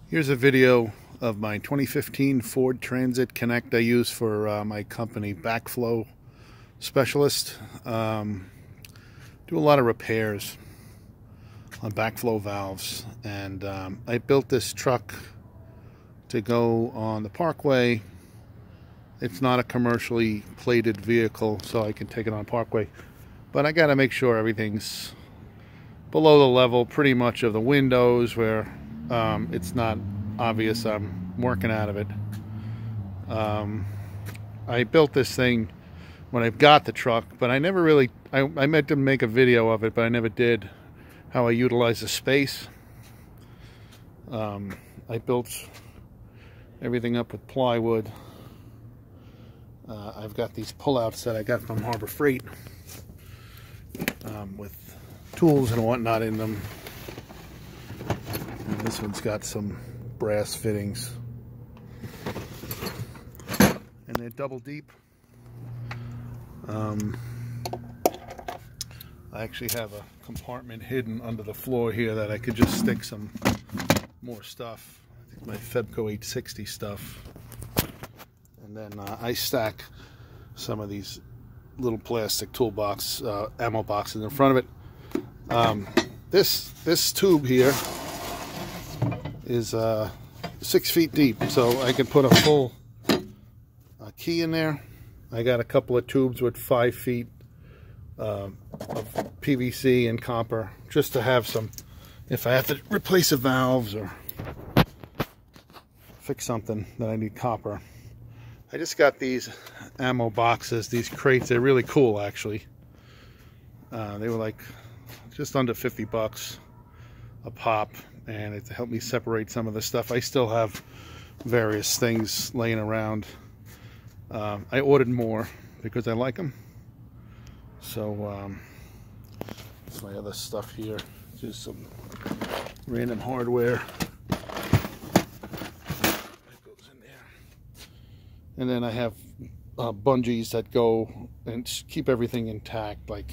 Here's a video of my 2015 Ford Transit Connect I use for my company, Backflow Specialist. Do a lot of repairs on backflow valves, and I built this truck to go on the parkway. It's not a commercially plated vehicle, so I can take it on parkway, but I got to make sure everything's below the level pretty much of the windows where it's not obvious I'm working out of it. I built this thing when I got the truck, but I never really, I meant to make a video of it, but I never did, how I utilize the space. I built everything up with plywood. I've got these pullouts that I got from Harbor Freight with tools and whatnot in them. And this one's got some brass fittings, and they're double deep. I actually have a compartment hidden under the floor here that I could just stick some more stuff. I think my Febco 860 stuff. And then I stack some of these little plastic toolbox ammo boxes in front of it. This tube here is 6 feet deep, so I can put a full key in there. I got a couple of tubes with 5 feet of PVC and copper, just to have some, if I have to replace the valves or fix something that I need copper. I just got these ammo boxes, these crates. They're really cool, actually. They were like just under 50 bucks a pop, and it helped me separate some of the stuff. I still have various things laying around. I ordered more because I like them. So that's my other stuff here. Just some random hardware. And then I have bungees that go and keep everything intact. Like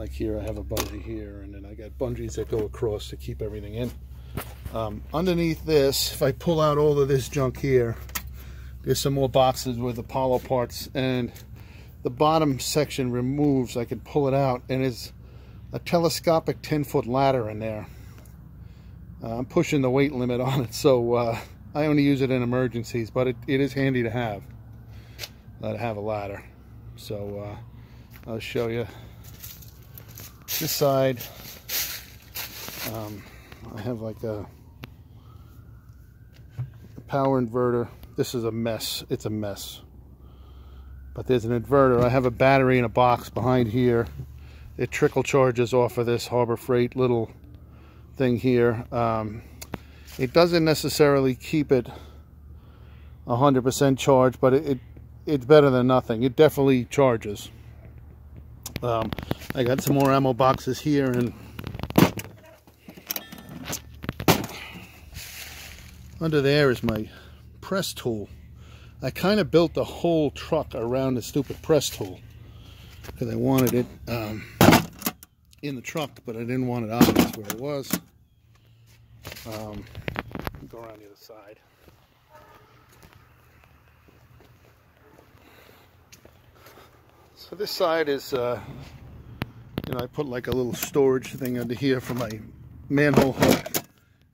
here, I have a bungee here, and then I got bungees that go across to keep everything in. Underneath this, if I pull out all of this junk here, there's some more boxes with Apollo parts, and the bottom section removes. I can pull it out, and it's a telescopic 10-foot ladder in there. I'm pushing the weight limit on it, so I only use it in emergencies, but it is handy to have a ladder. So I'll show you this side. I have like a power inverter. This is a mess. It's a mess. But there's an inverter. I have a battery in a box behind here. It trickle charges off of this Harbor Freight little thing here. It doesn't necessarily keep it 100% charged, but it's better than nothing. It definitely charges. I got some more ammo boxes here, and under there is my press tool. I kind of built the whole truck around the stupid press tool because I wanted it in the truck, but I didn't want it obvious where it was. Go around the other side. So this side is, you know, I put like a little storage thing under here for my manhole hook,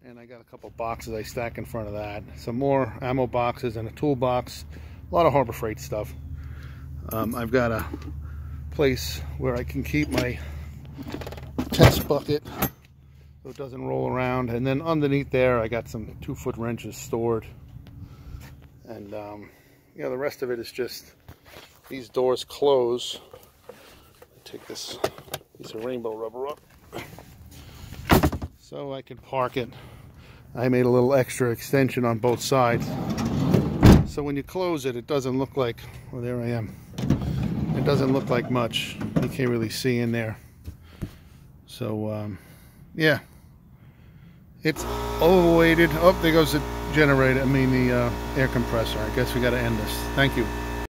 and I got a couple boxes I stack in front of that. Some more ammo boxes and a toolbox. A lot of Harbor Freight stuff. I've got a place where I can keep my test bucket so it doesn't roll around, and then underneath there I got some 2-foot wrenches stored, and you know, the rest of it is just these doors close. Take this piece of rainbow rubber up so I can park it. I made a little extra extension on both sides, so when you close it, it doesn't look like, well, there I am. It doesn't look like much. You can't really see in there. So yeah, it's overweighted. Oh, there goes the generator, I mean the air compressor. I guess we got to end this. Thank you.